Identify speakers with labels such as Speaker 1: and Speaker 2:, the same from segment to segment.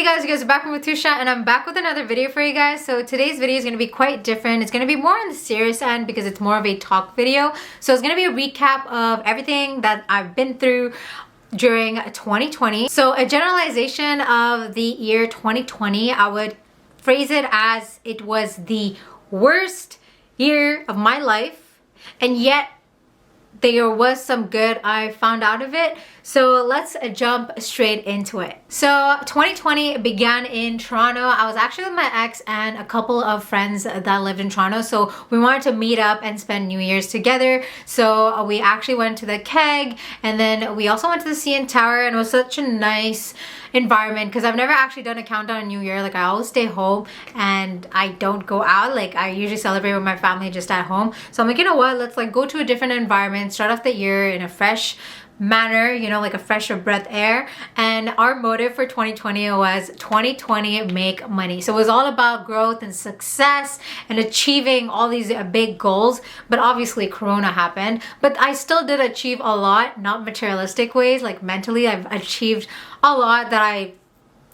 Speaker 1: Hey guys, you guys are back with Tusha, and I'm back with another video for you guys. So today's video is going to be quite different. It's going to be more on the serious end because it's more of a talk video. So it's going to be a recap of everything that I've been through during 2020. So a generalization of the year 2020, I would phrase it as it was the worst year of my life, and yet there was some good I found out of it. So let's jump straight into it. So 2020 began in Toronto. I was actually with my ex and a couple of friends that lived in Toronto. So we wanted to meet up and spend New Year's together. So we actually went to the Keg, and then we also went to the CN Tower, and it was such a nice environment because I've never actually done a countdown on New Year. Like, I always stay home and I don't go out. Like, I usually celebrate with my family just at home. So I'm like, you know what, let's like go to a different environment, start off the year in a fresh manner, you know, like a fresher breath air. And our motive for 2020 was 2020 make money. So it was all about growth and success and achieving all these big goals. But obviously Corona happened, but I still did achieve a lot, not materialistic ways, like mentally I've achieved a lot that I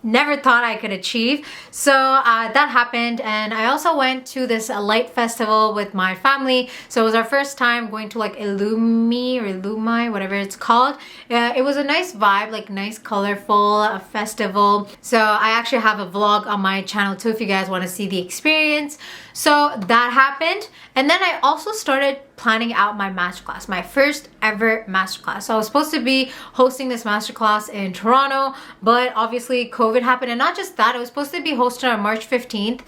Speaker 1: never thought I could achieve. So that happened, and I also went to this light festival with my family. So it was our first time going to like Illumi, whatever it's called. It was a nice vibe, like nice colorful festival. So I actually have a vlog on my channel too if you guys want to see the experience. So that happened, and then I also started planning out my masterclass, my first ever masterclass. So I was supposed to be hosting this masterclass in Toronto, but obviously COVID happened. And not just that, it was supposed to be hosted on March 15th.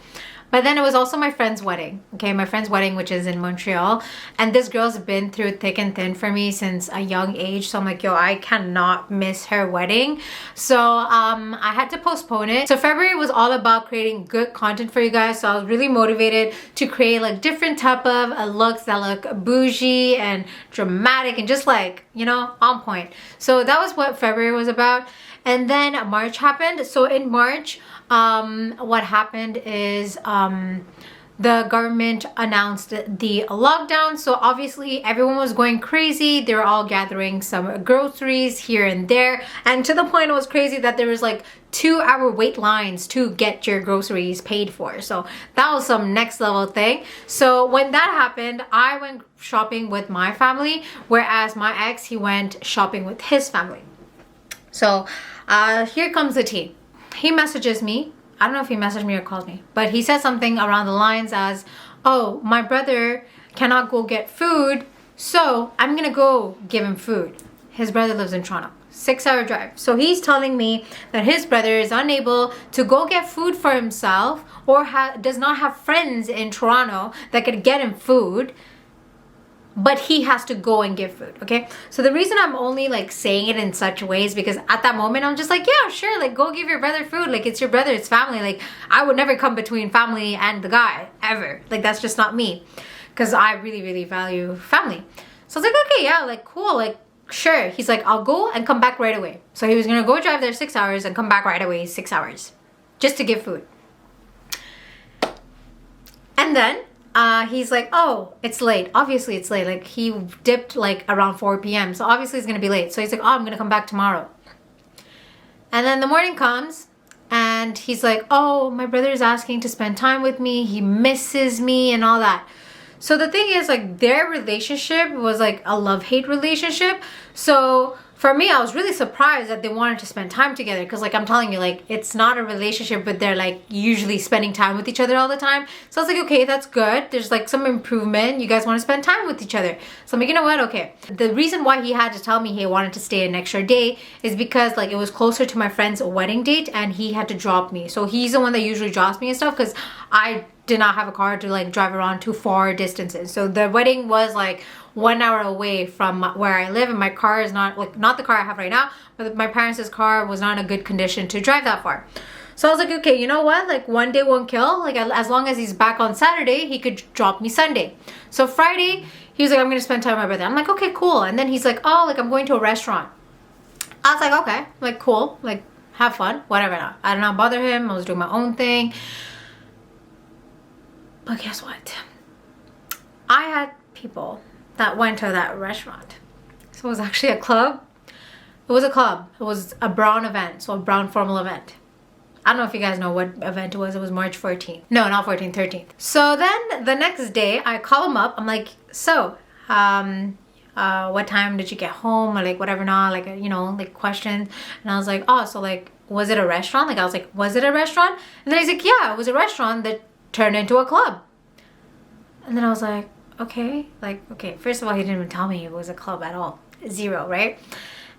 Speaker 1: But then it was also my friend's wedding, okay? My friend's wedding, which is in Montreal. And this girl's been through thick and thin for me since a young age. So I'm like, yo, I cannot miss her wedding. So I had to postpone it. So February was all about creating good content for you guys. So I was really motivated to create like different type of looks that look bougie and dramatic and just like, you know, on point. So that was what February was about. And then March happened. So in March, what happened is the government announced the lockdown. So obviously everyone was going crazy. They were all gathering some groceries here and there, and to the point it was crazy that there was like 2-hour wait lines to get your groceries paid for. So that was some next level thing. So when that happened, I went shopping with my family, whereas my ex, he went shopping with his family. So here comes the tea. He messages me. I don't know if he messaged me or called me, but he said something around the lines as, oh, my brother cannot go get food, so I'm gonna go give him food. His brother lives in Toronto, 6-hour drive. So he's telling me that his brother is unable to go get food for himself, or does not have friends in Toronto that could get him food, but he has to go and give food, okay? So the reason I'm only like saying it in such ways because at that moment I'm just like, yeah, sure, like go give your brother food. Like, it's your brother, it's family. Like, I would never come between family and the guy, ever. Like, that's just not me, because I really, really value family. So I was like, okay, yeah, like cool, like sure. He's like, I'll go and come back right away. So he was gonna go drive there 6 hours and come back right away 6 hours just to give food. And then he's like, oh, it's late. Obviously it's late. Like, he dipped like around 4 p.m. So obviously it's gonna be late. So he's like, oh, I'm gonna come back tomorrow. And then the morning comes and he's like, oh, my brother is asking to spend time with me. He misses me and all that. So the thing is, like, their relationship was like a love-hate relationship. So for me, I was really surprised that they wanted to spend time together, because like I'm telling you, like, it's not a relationship, but they're like usually spending time with each other all the time. So I was like, okay, that's good. There's like some improvement. You guys want to spend time with each other. So I'm like, you know what? Okay. The reason why he had to tell me he wanted to stay an extra day is because like it was closer to my friend's wedding date and he had to drop me. So he's the one that usually drops me and stuff, because I did not have a car to like drive around too far distances. So the wedding was like 1 hour away from where I live, and my car is not like, not the car I have right now, but my parents' car was not in a good condition to drive that far. So I was like, okay, you know what, like one day won't kill. Like, as long as he's back on Saturday, he could drop me Sunday. So Friday he was like, I'm gonna spend time with my brother. I'm like, okay, cool. And then he's like, oh, like I'm going to a restaurant. I was like, okay, like cool, like have fun, whatever. Not. I did not bother him. I was doing my own thing. But guess what? I had people that went to that restaurant. So it was actually a club. It was a club. It was a brown event, so a brown formal event. I don't know if you guys know what event it was. It was March 14th. No, not 14th, 13th. So then the next day I call him up. I'm like, so, what time did you get home? Or like whatever not, like, you know, like questions. And I was like, oh, so like, was it a restaurant? Like I was like, was it a restaurant? And then he's like, yeah, it was a restaurant that turned into a club. And then I was like, okay, first of all, he didn't even tell me it was a club at all. Zero, right?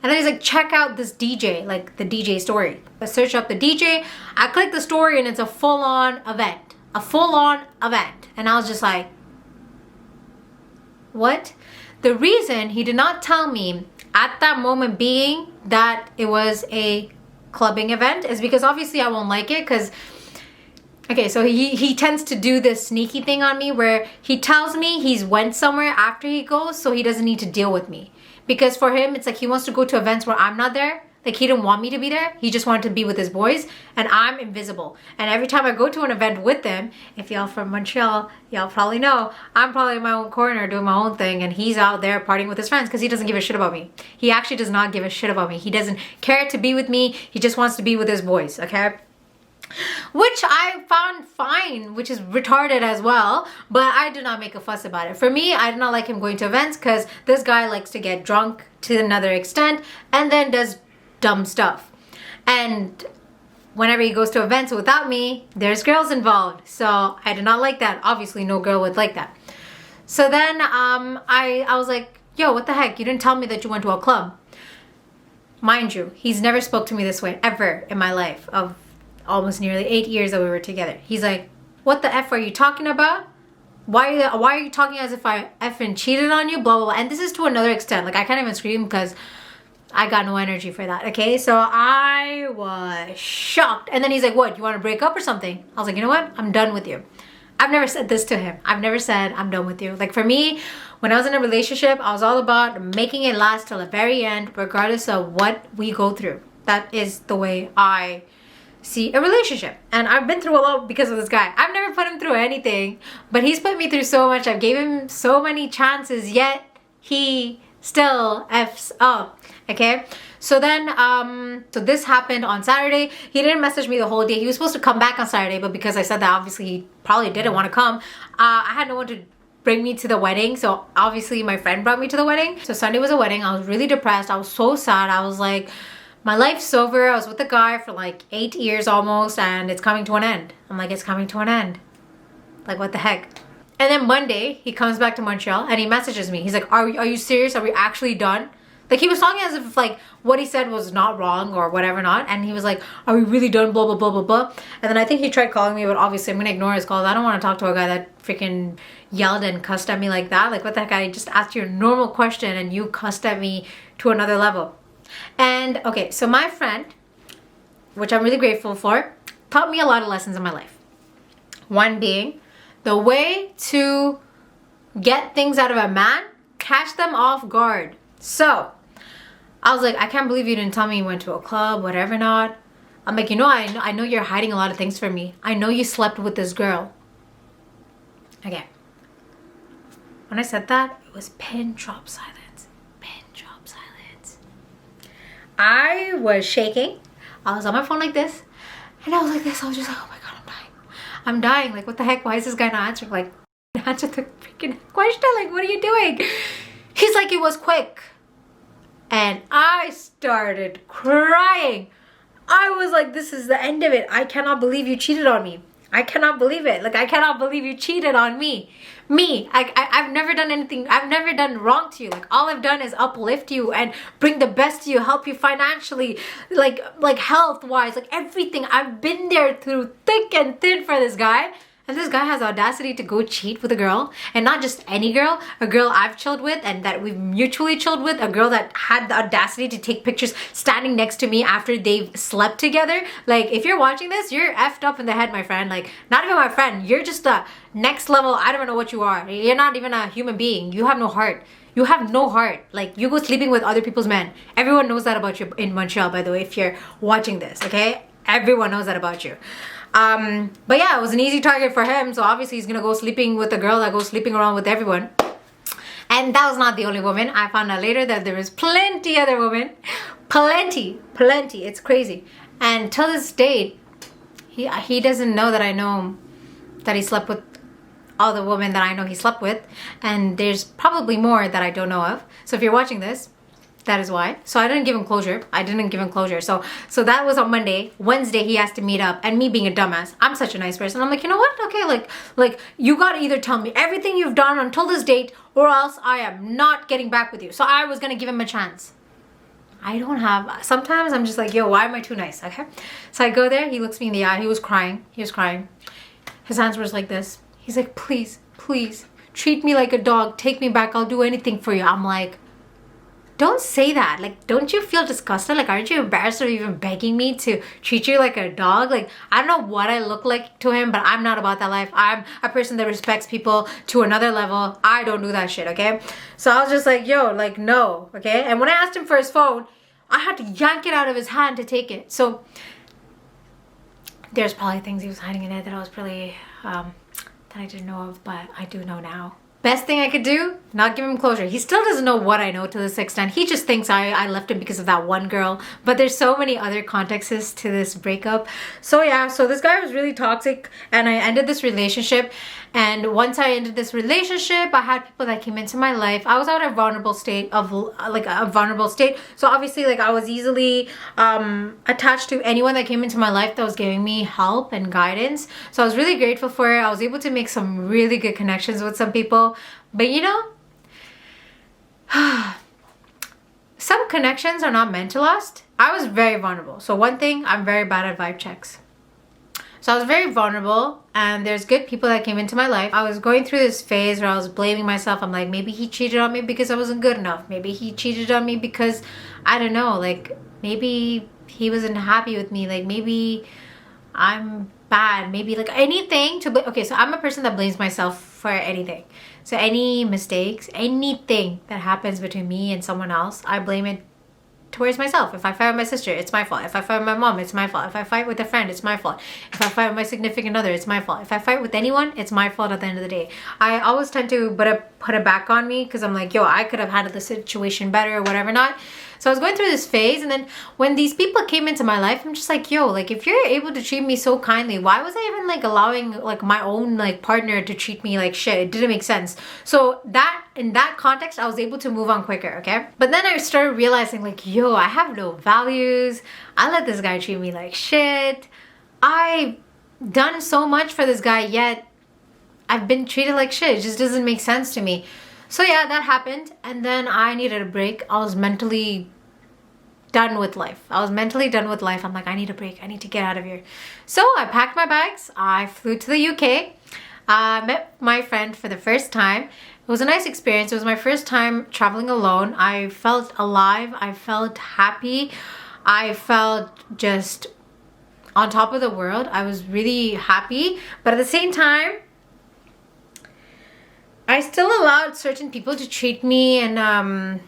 Speaker 1: And then he's like, check out this DJ, like the DJ story. I search up the DJ, I click the story and it's a full-on event. A full-on event. And I was just like, what? The reason he did not tell me at that moment being that it was a clubbing event is because obviously I won't like it because, okay, so he tends to do this sneaky thing on me where he tells me he's went somewhere after he goes so he doesn't need to deal with me. Because for him, it's like he wants to go to events where I'm not there. Like he didn't want me to be there. He just wanted to be with his boys and I'm invisible. And every time I go to an event with them, if y'all from Montreal, y'all probably know, I'm probably in my own corner doing my own thing and he's out there partying with his friends because he doesn't give a shit about me. He actually does not give a shit about me. He doesn't care to be with me. He just wants to be with his boys, okay? Which I found fine, which is retarded as well, but I did not make a fuss about it. For me, I did not like him going to events because this guy likes to get drunk to another extent and then does dumb stuff. And whenever he goes to events without me, there's girls involved. So I did not like that. Obviously, no girl would like that. So then I was like, yo, what the heck? You didn't tell me that you went to a club. Mind you, he's never spoke to me this way ever in my life of almost nearly 8 years that we were together. He's like, what the F are you talking about? Why are you talking as if I effing cheated on you? Blah, blah, blah. And this is to another extent. Like, I can't even scream because I got no energy for that, okay? So I was shocked. And then he's like, what, you want to break up or something? I was like, you know what? I'm done with you. I've never said this to him. I've never said I'm done with you. Like for me, when I was in a relationship, I was all about making it last till the very end, regardless of what we go through. That is the way I see a relationship. And I've been through a lot because of this guy. I've never put him through anything, but he's put me through so much. I've gave him so many chances, yet he still F's up, okay? So then, so this happened on Saturday. He didn't message me the whole day. He was supposed to come back on Saturday, but because I said that obviously he probably didn't want to come, I had no one to bring me to the wedding. So obviously my friend brought me to the wedding. So Sunday was a wedding. I was really depressed. I was so sad. I was like, my life's over. I was with a guy for like 8 years almost and it's coming to an end. I'm like, it's coming to an end. Like, what the heck? And then Monday, he comes back to Montreal and he messages me. He's like, are you serious? Are we actually done? Like, he was talking as if like what he said was not wrong or whatever not. And he was like, are we really done? Blah, blah, blah, blah, blah. And then I think he tried calling me, but obviously I'm going to ignore his calls. I don't want to talk to a guy that freaking yelled and cussed at me like that. Like, what the heck? I just asked you a normal question and you cussed at me to another level. And okay, so my friend, which I'm really grateful for, taught me a lot of lessons in my life. One being, the way to get things out of a man, catch them off guard. So I was like, I can't believe you didn't tell me you went to a club, whatever not. I'm like, you know, I know you're hiding a lot of things from me. I know you slept with this girl. Okay. When I said that, it was pin drop silence. I was shaking. I was on my phone like this. And I was like this. I was just like, oh my God, I'm dying. I'm dying. Like, what the heck? Why is this guy not answering? Like, answer the freaking question. Like, what are you doing? He's like, it was quick. And I started crying. I was like, this is the end of it. I cannot believe you cheated on me. I cannot believe it. Like, I cannot believe you cheated on me. I've never done anything. I've never done wrong to you. Like, all I've done is uplift you and bring the best to you, help you financially, like health-wise, like everything. I've been there through thick and thin for this guy. And this guy has the audacity to go cheat with a girl, and not just any girl, a girl I've chilled with and that we've mutually chilled with, a girl that had the audacity to take pictures standing next to me after they've slept together. Like, if you're watching this, you're effed up in the head, my friend. Like, not even my friend, you're just a next level, I don't even know what you are. You're not even a human being. You have no heart. You have no heart. Like, you go sleeping with other people's men. Everyone knows that about you in Montreal, by the way, if you're watching this, okay? Everyone knows that about you. But yeah, it was an easy target for him. So obviously he's gonna go sleeping with a girl that goes sleeping around with everyone. And that was not the only woman. I found out later that there was plenty other women. Plenty. It's crazy. And till this date, He doesn't know that I know that he slept with all the women that I know he slept with, and there's probably more that I don't know of. So if you're watching this, that is why. So I didn't give him closure. So that was on Monday. Wednesday he has to meet up, and me being a dumbass, I'm such a nice person. I'm like, you know what? Okay, like you gotta either tell me everything you've done until this date, or else I am not getting back with you. So I was gonna give him a chance. I don't have, sometimes I'm just like, yo, why am I too nice? Okay. So I go there, he looks me in the eye, he was crying. His hands were like this. He's like, please, please, treat me like a dog. Take me back. I'll do anything for you. I'm like, don't say that. Like, don't you feel disgusted? Like, aren't you embarrassed of even begging me to treat you like a dog? Like, I don't know what I look like to him, but I'm not about that life. I'm a person that respects people to another level. I don't do that shit, okay? So I was just like, yo, like, no, okay? And when I asked him for his phone, I had to yank it out of his hand to take it. So there's probably things he was hiding in it that I was probably, that I didn't know of, but I do know now. Best thing I could do, not give him closure. He still doesn't know what I know to this extent. He just thinks I left him because of that one girl. But there's so many other contexts to this breakup. So yeah, so this guy was really toxic, and I ended this relationship. And once I ended this relationship, I had people that came into my life. I was at a vulnerable state So obviously, like, I was easily attached to anyone that came into my life that was giving me help and guidance. So I was really grateful for it. I was able to make some really good connections with some people. But you know, some connections are not meant to last. I was very vulnerable. So one thing, I'm very bad at vibe checks. So I was very vulnerable, and there's good people that came into my life. I was going through this phase where I was blaming myself. I'm like, maybe he cheated on me because I wasn't good enough. Maybe he cheated on me because, I don't know, like, maybe he wasn't happy with me. Like, maybe I'm bad. Maybe, like, anything to blame. Okay, so I'm a person that blames myself for anything. So any mistakes, anything that happens between me and someone else, I blame it towards myself. If I fight with my sister, it's my fault. If I fight with my mom, it's my fault. If I fight with a friend, it's my fault. If I fight with my significant other, it's my fault. If I fight with anyone, it's my fault at the end of the day. I always tend to put it back on me because I'm like, yo, I could have handled the situation better or whatever not. So I was going through this phase, and then when these people came into my life, I'm just like, yo, like, if you're able to treat me so kindly, why was I even like allowing like my own like partner to treat me like shit? It didn't make sense. So that, in that context, I was able to move on quicker, okay? But then I started realizing like, yo, I have no values. I let this guy treat me like shit. I've done so much for this guy, yet I've been treated like shit. It just doesn't make sense to me. So yeah, that happened, and then I needed a break. I was mentally done with life. I'm like, I need a break. I need to get out of here. So I packed my bags. I flew to the UK. I met my friend for the first time. It was a nice experience. It was my first time traveling alone. I felt alive. I felt happy. I felt just on top of the world. I was really happy. But at the same time, I still allowed certain people to treat me in a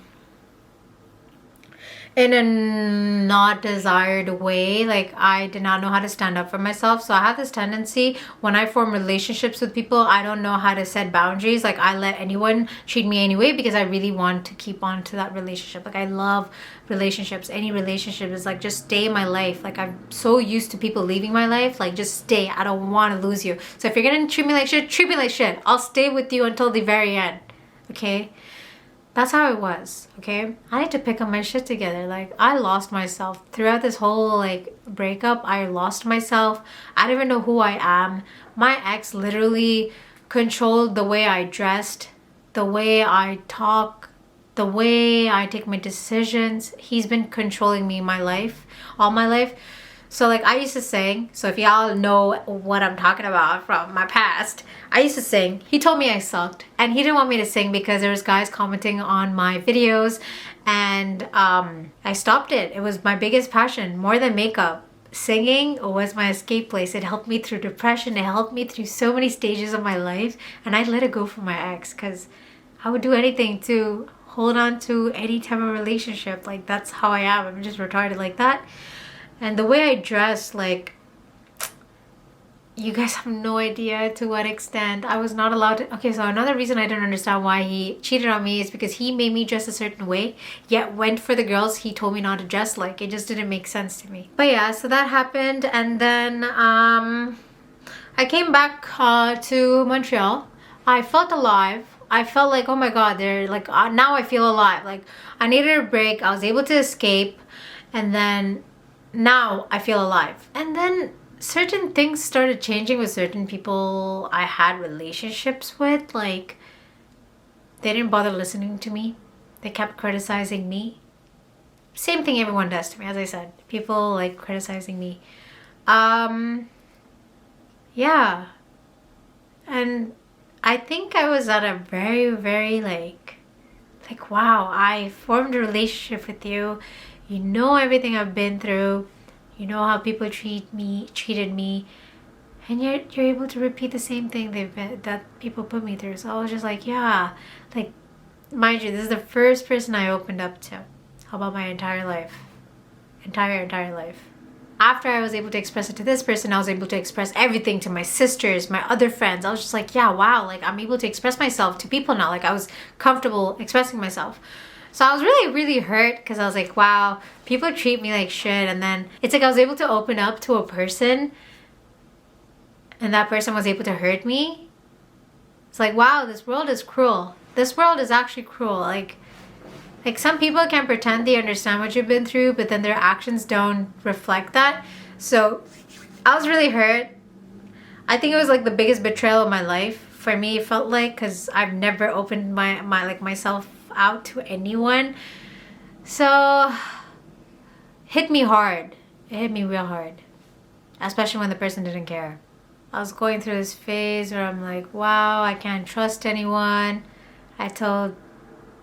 Speaker 1: not desired way. Like, I did not know how to stand up for myself. So I have this tendency, when I form relationships with people, I don't know how to set boundaries. Like, I let anyone treat me anyway because I really want to keep on to that relationship. Like, I love relationships. Any relationship is like, just stay in my life. Like, I'm so used to people leaving my life. Like, just stay. I don't want to lose you. So if you're gonna treat me like shit, treat me like shit. I'll stay with you until the very end. Okay? That's how it was, okay? I need to pick up my shit together. Like, I lost myself. Throughout this whole, like, breakup, I lost myself. I don't even know who I am. My ex literally controlled the way I dressed, the way I talk, the way I take my decisions. He's been controlling me my life, all my life. So like, I used to sing, so if y'all know what I'm talking about from my past, I used to sing. He told me I sucked, and he didn't want me to sing because there was guys commenting on my videos, and I stopped it. It was my biggest passion, more than makeup. Singing was my escape place. It helped me through depression. It helped me through so many stages of my life, and I let it go for my ex because I would do anything to hold on to any type of relationship. Like, that's how I am. I'm just retarded like that. And the way I dress, like, you guys have no idea to what extent I was not allowed to. Okay, so another reason I don't understand why he cheated on me is because he made me dress a certain way, yet went for the girls he told me not to dress like. It just didn't make sense to me. But yeah, so that happened, and then I came back to Montreal. I felt alive. I felt like, oh my god, they're like, now I feel alive. Like, I needed a break. I was able to escape, and then now I feel alive. And then certain things started changing with certain people I had relationships with. Like, they didn't bother listening to me. They kept criticizing me. Same thing everyone does to me, as I said. People like criticizing me. Yeah. And I think I was at a very, very like, wow, I formed a relationship with you. You know everything I've been through. You know how people treated me, and yet you're able to repeat the same thing that people put me through. So I was just like, yeah, like, mind you, this is the first person I opened up to about my entire life, entire life. After I was able to express it to this person, I was able to express everything to my sisters, my other friends. I was just like, yeah, wow, like, I'm able to express myself to people now. Like, I was comfortable expressing myself. So I was really, really hurt because I was like, wow, people treat me like shit. And then it's like I was able to open up to a person and that person was able to hurt me. It's like, wow, this world is cruel. This world is actually cruel. Like some people can pretend they understand what you've been through, but then their actions don't reflect that. So I was really hurt. I think it was like the biggest betrayal of my life. For me, it felt like, because I've never opened myself out to anyone. So hit me hard. It hit me real hard, especially when the person didn't care. I was going through this phase where I'm like, wow, I can't trust anyone. I told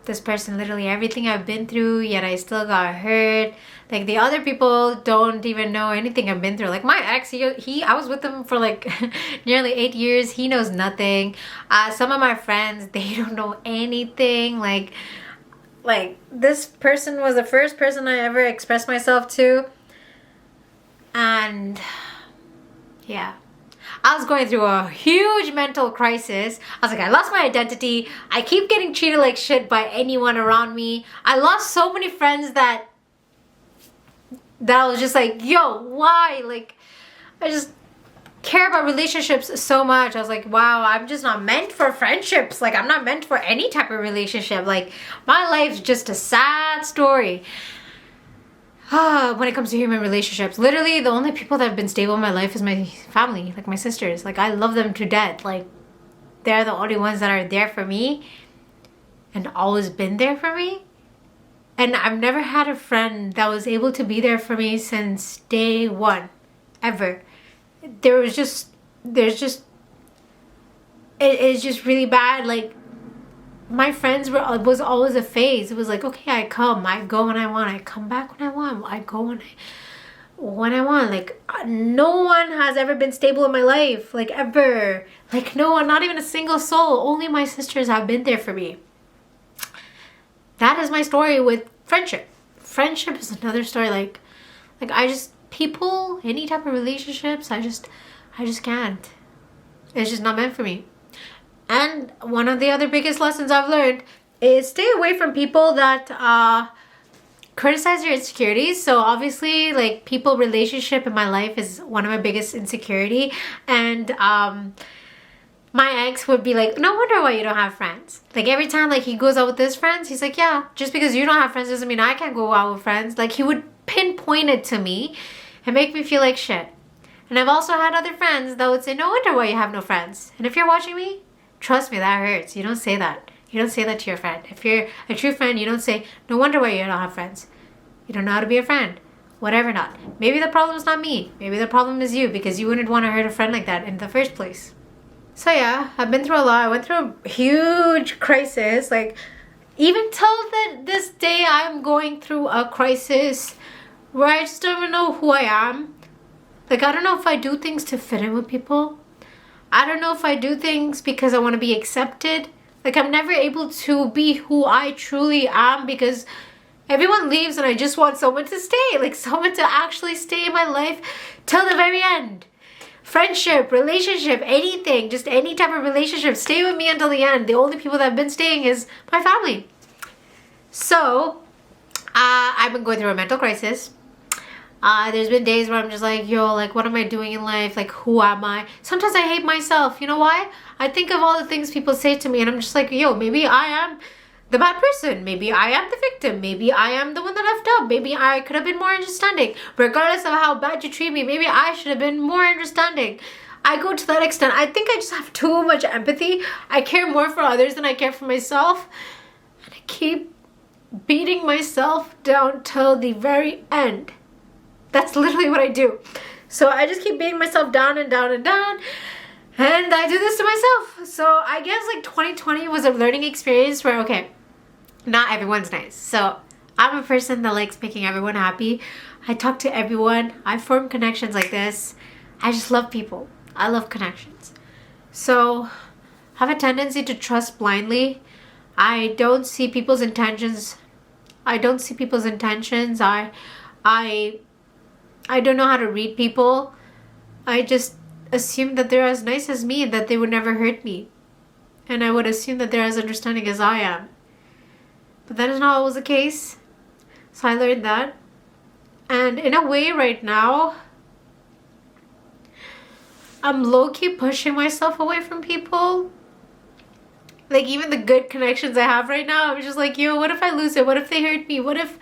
Speaker 1: this person literally everything I've been through, yet I still got hurt. Like, the other people don't even know anything I've been through. Like, my ex, I was with him for like nearly 8 years. He knows nothing. Some of my friends, they don't know anything. Like this person was the first person I ever expressed myself to. And yeah, I was going through a huge mental crisis. I was like, I lost my identity. I keep getting treated like shit by anyone around me. I lost so many friends that I was just like, yo, why? Like, I just care about relationships so much. I was like, wow, I'm just not meant for friendships. Like, I'm not meant for any type of relationship. Like, my life's just a sad story. When it comes to human relationships, literally the only people that have been stable in my life is my family, like my sisters. Like, I love them to death. Like, they're the only ones that are there for me and always been there for me. And I've never had a friend that was able to be there for me since day one, ever. It's just really bad. Like, my friends was always a phase. It was like, okay, I go when I want, I come back when I want, I go when I want. Like, no one has ever been stable in my life, like, ever. Like, no one, not even a single soul. Only my sisters have been there for me. That is my story with friendship. Friendship is another story. Like people, any type of relationships, I just can't. It's just not meant for me. And one of the other biggest lessons I've learned is stay away from people that criticize your insecurities. So obviously, like, people relationship in my life is one of my biggest insecurity. And my ex would be like, no wonder why you don't have friends. Like, every time, like, he goes out with his friends, he's like, yeah, just because you don't have friends doesn't mean I can't go out with friends. Like, he would pinpoint it to me and make me feel like shit. And I've also had other friends that would say, no wonder why you have no friends. And if you're watching me, trust me, that hurts. You don't say that. You don't say that to your friend. If you're a true friend, you don't say, no wonder why you don't have friends. You don't know how to be a friend. Whatever not. Maybe the problem is not me. Maybe the problem is you, because you wouldn't want to hurt a friend like that in the first place. So yeah, I've been through a lot. I went through a huge crisis. Like, even till this day, I'm going through a crisis where I just don't even know who I am. Like, I don't know if I do things to fit in with people. I don't know if I do things because I want to be accepted. Like, I'm never able to be who I truly am because everyone leaves and I just want someone to stay. Like, someone to actually stay in my life till the very end. friendship, relationship, anything, just any type of relationship, stay with me until the end. The only people that have been staying is my family. So, I've been going through a mental crisis. There's been days where I'm just like, yo, like, what am I doing in life? Like, who am I? Sometimes I hate myself. You know why? I think of all the things people say to me and I'm just like, yo, maybe I am the bad person. Maybe I am the victim. Maybe I am the one that effed up. Maybe I could have been more understanding. Regardless of how bad you treat me, maybe I should have been more understanding. I go to that extent. I think I just have too much empathy. I care more for others than I care for myself. And I keep beating myself down till the very end. That's literally what I do. So I just keep beating myself down and down and down. And I do this to myself. So I guess like 2020 was a learning experience where, okay, not everyone's nice. So I'm a person that likes making everyone happy. I talk to everyone. I form connections like this. I just love people. I love connections. So I have a tendency to trust blindly. I don't see people's intentions. I don't don't know how to read people. I just assume that they're as nice as me and that they would never hurt me. And I would assume that they're as understanding as I am. But that is not always the case. So I learned that. And in a way right now, I'm low-key pushing myself away from people. Like even the good connections I have right now, I'm just like, yo, what if I lose it? What if they hurt me? What if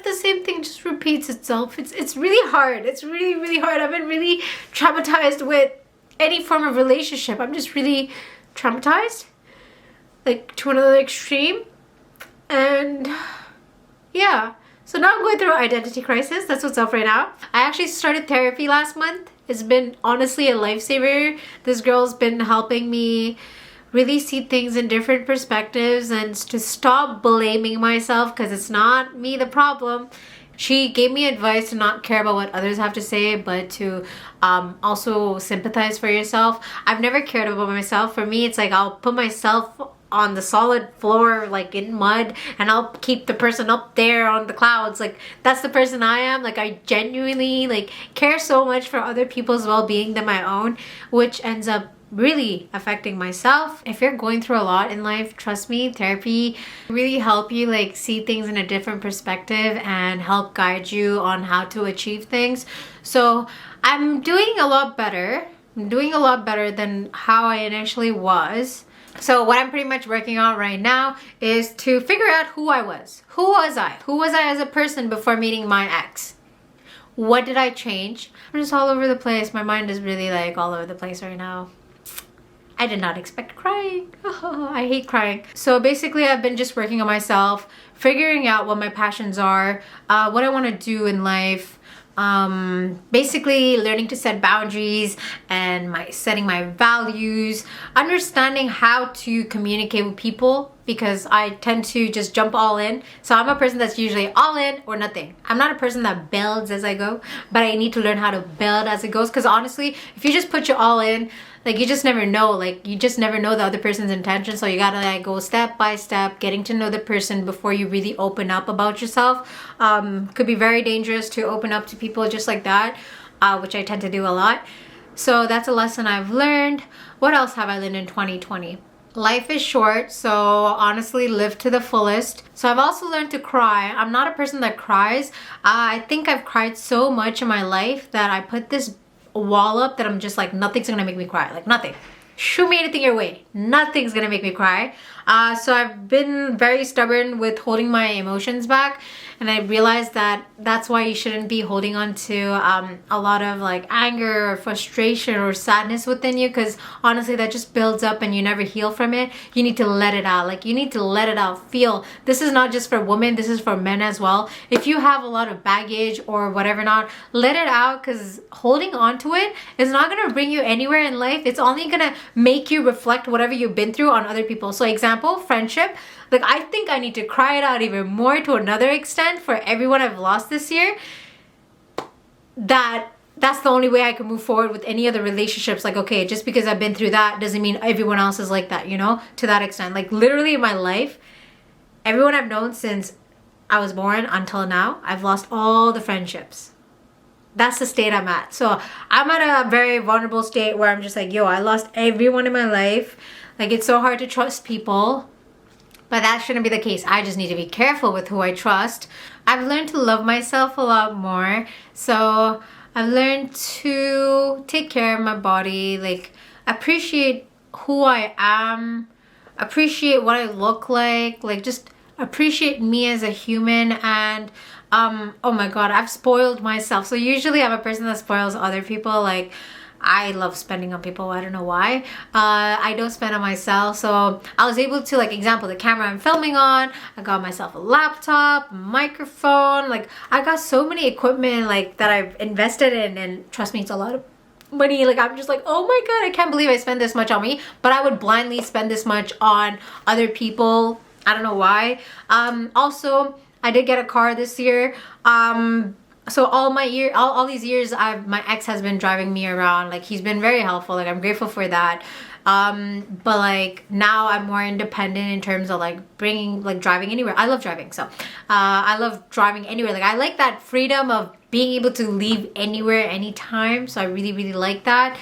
Speaker 1: the same thing just repeats itself? It's really hard. It's really, really hard. I've been really traumatized with any form of relationship. I'm just really traumatized, like to another extreme. And yeah, so now I'm going through an identity crisis. That's what's up right now. I actually started therapy last month. It's been honestly a lifesaver. This girl's been helping me really see things in different perspectives and to stop blaming myself because it's not me the problem. She gave me advice to not care about what others have to say, but to also sympathize for yourself. I've never cared about myself. For me, it's like I'll put myself on the solid floor, like in mud, and I'll keep the person up there on the clouds. Like that's the person I am. Like I genuinely like care so much for other people's well-being than my own, which ends up really affecting myself. If you're going through a lot in life, trust me, therapy really help you like see things in a different perspective and help guide you on how to achieve things. So I'm doing a lot better. I'm doing a lot better than how I initially was. So what I'm pretty much working on right now is to figure out who I was. Who was I? Who was I as a person before meeting my ex? What did I change? I'm just all over the place. My mind is really like all over the place right now. I did not expect crying. Oh, I hate crying. So basically I've been just working on myself, figuring out what my passions are, what I want to do in life, basically learning to set boundaries and setting my values, understanding how to communicate with people because I tend to just jump all in. So I'm a person that's usually all in or nothing. I'm not a person that builds as I go, but I need to learn how to build as it goes because honestly, if you just put your all in, like you just never know, like you just never know the other person's intention. So you gotta like go step by step, getting to know the person before you really open up about yourself. Could be very dangerous to open up to people just like that, which I tend to do a lot. So that's a lesson I've learned. What else have I learned in 2020? Life is short, so honestly live to the fullest. So I've also learned to cry. I'm not a person that cries. I think I've cried so much in my life that I put this wall up that I'm just like, nothing's gonna make me cry. Like nothing. Shoot me anything your way. Nothing's gonna make me cry. So I've been very stubborn with holding my emotions back, and I realized that that's why you shouldn't be holding on to a lot of like anger or frustration or sadness within you, because honestly that just builds up and you never heal from it. You need to let it out. Like you need to let it out. Feel. This is not just for women, this is for men as well. If you have a lot of baggage or whatever not, let it out, because holding on to it is not going to bring you anywhere in life. It's only going to make you reflect whatever you've been through on other people. So example, friendship. Like I think I need to cry it out even more to another extent for everyone I've lost this year. That's the only way I can move forward with any other relationships. Like, okay, just because I've been through that doesn't mean everyone else is like that, you know, to that extent. Like literally in my life, everyone I've known since I was born until now, I've lost all the friendships. that's the state I'm at. So I'm at a very vulnerable state where I'm just like, yo, I lost everyone in my life. Like, it's so hard to trust people. But that shouldn't be the case. I just need to be careful with who I trust. I've learned to love myself a lot more. So I've learned to take care of my body, like appreciate who I am, appreciate what I look like just appreciate me as a human. And oh my god, I've spoiled myself. So usually I'm a person that spoils other people. Like, I love spending on people. I don't know why. I don't spend on myself. So I was able to, like, example, the camera I'm filming on, I got myself a laptop, microphone. Like, I got so many equipment like that I've invested in, and trust me, it's a lot of money. Like, I'm just like, oh my god, I can't believe I spent this much on me. But I would blindly spend this much on other people. I don't know why. Also, I did get a car this year. So all these years, my ex has been driving me around. Like, he's been very helpful. Like, I'm grateful for that. But like, now I'm more independent in terms of like driving anywhere. I love driving. So I love driving anywhere. Like, I like that freedom of being able to leave anywhere, anytime. So I really, really like that.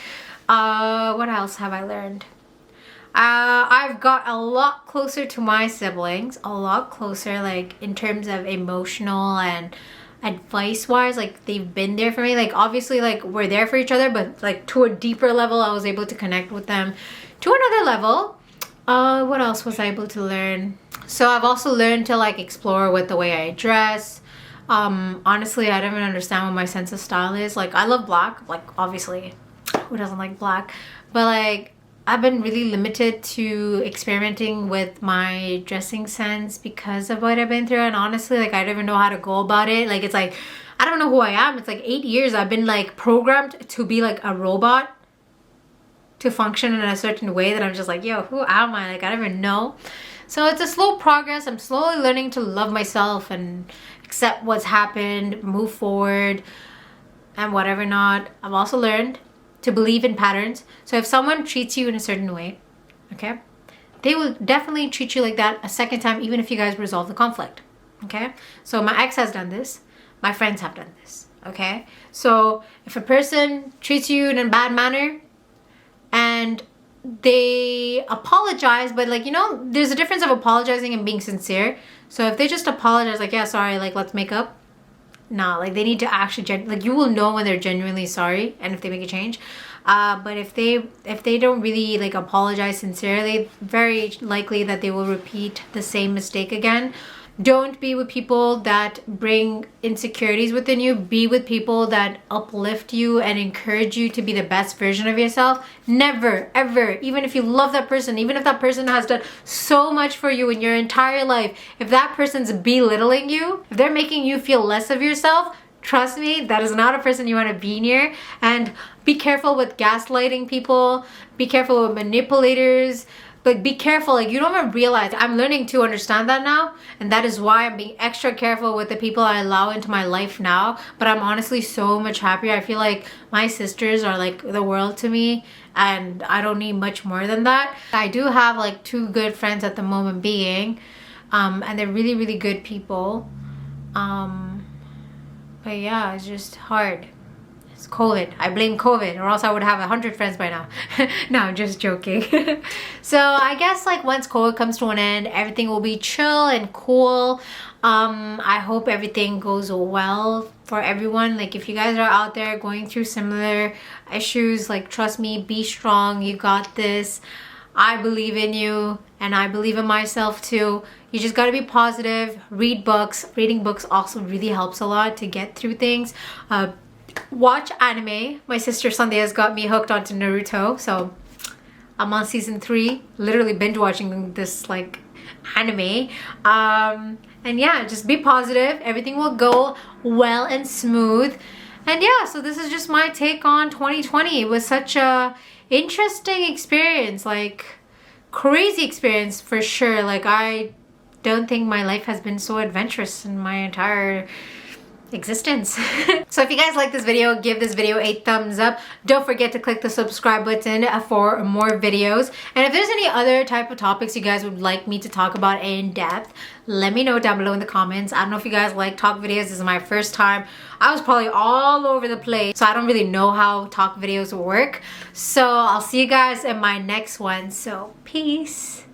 Speaker 1: What else have I learned? I've got a lot closer to my siblings, a lot closer, like in terms of emotional and advice wise. Like, they've been there for me. Like, obviously, like, we're there for each other, but like to a deeper level, I was able to connect with them to another level. What else was I able to learn? So I've also learned to like explore with the way I dress. Honestly, I don't even understand what my sense of style is. Like, I love black, like, obviously, who doesn't like black? But like, I've been really limited to experimenting with my dressing sense because of what I've been through. And honestly, like, I don't even know how to go about it. Like, it's like, I don't know who I am. It's like 8 years I've been like programmed to be like a robot, to function in a certain way that I'm just like, yo, who am I? Like, I don't even know. So it's a slow progress. I'm slowly learning to love myself and accept what's happened, move forward, and whatever not. I've also learned to believe in patterns. So if someone treats you in a certain way, okay, they will definitely treat you like that a second time, even if you guys resolve the conflict. Okay, so my ex has done this, my friends have done this. Okay, so if a person treats you in a bad manner and they apologize, but like, you know, there's a difference of apologizing and being sincere. So if they just apologize, like, yeah, sorry, like, let's make up. Nah, like, they need to actually like, you will know when they're genuinely sorry and if they make a change. But if they don't really like apologize sincerely, very likely that they will repeat the same mistake again. Don't be with people that bring insecurities within you. Be with people that uplift you and encourage you to be the best version of yourself. Never, ever, even if you love that person, even if that person has done so much for you in your entire life, if that person's belittling you, if they're making you feel less of yourself, trust me, that is not a person you want to be near. And be careful with gaslighting people. Be careful with manipulators. Like, be careful. Like, you don't even realize. I'm learning to understand that now, and that is why I'm being extra careful with the people I allow into my life now. But I'm honestly so much happier. I feel like my sisters are like the world to me, and I don't need much more than that. I do have like 2 good friends at the moment being, and they're really, really good people. But yeah, it's just hard. It's COVID. I blame COVID, or else I would have 100 friends by now. No, I'm just joking. So I guess like once COVID comes to an end, everything will be chill and cool. I hope everything goes well for everyone. Like, if you guys are out there going through similar issues, like, trust me, be strong. You got this. I believe in you, and I believe in myself too. You just gotta be positive. Read books. Reading books also really helps a lot to get through things. Watch anime. My sister Sunday has got me hooked onto Naruto, so I'm on season 3, literally binge watching this like anime. And yeah, just be positive. Everything will go well and smooth. And yeah, so this is just my take on 2020. It was such a interesting experience, like crazy experience for sure. Like, I don't think my life has been so adventurous in my entire existence. So if you guys like this video, give this video a thumbs up. Don't forget to click the subscribe button for more videos. And if there's any other type of topics you guys would like me to talk about in depth, let me know down below in the comments. I don't know if you guys like talk videos. This is my first time. I was probably all over the place, so I don't really know how talk videos work. So I'll see you guys in my next one. So peace.